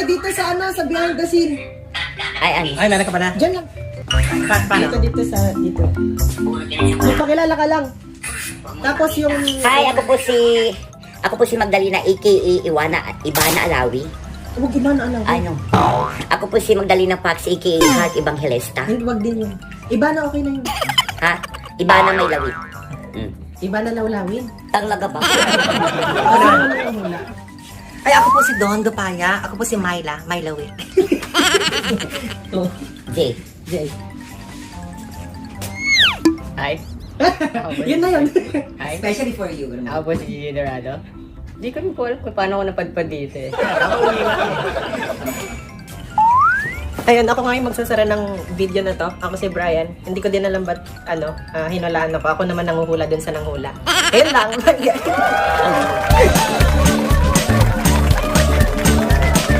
dito sa ano, sa behind the scene. Ay, ano? Ay, meron ka pa na. Diyan lang. Paano? Dito sa, dito. Magpakilala ka lang. Tapos yung... Hi, ako po si Magdalena, aka Ivana Alawi. Huwag na alam. Ano? Ako po si Magdalena Pax, aka Heart Evangelista. Hindi, wag din yun. Iba na okay na yun. Ha? Ivana may lawi. Iba na lawlawin. Tanglaga ba? Kasi naman ang hula. Ay, ako po si Don Gapaya. Ako po si Myla Lawi. Jay. Jay. Hi. Yun na yun. Hi. Especially for you. Ako po si Gigi Dorado. Di ko rin po alam kung paano ako napadpad dito eh. Ayun, ako nga yung magsasara ng video na to. Ako si Brian. Hindi ko din alam ba't, hinulaan ako. Ako naman nanguhula dun sa nanghula. Ayun lang.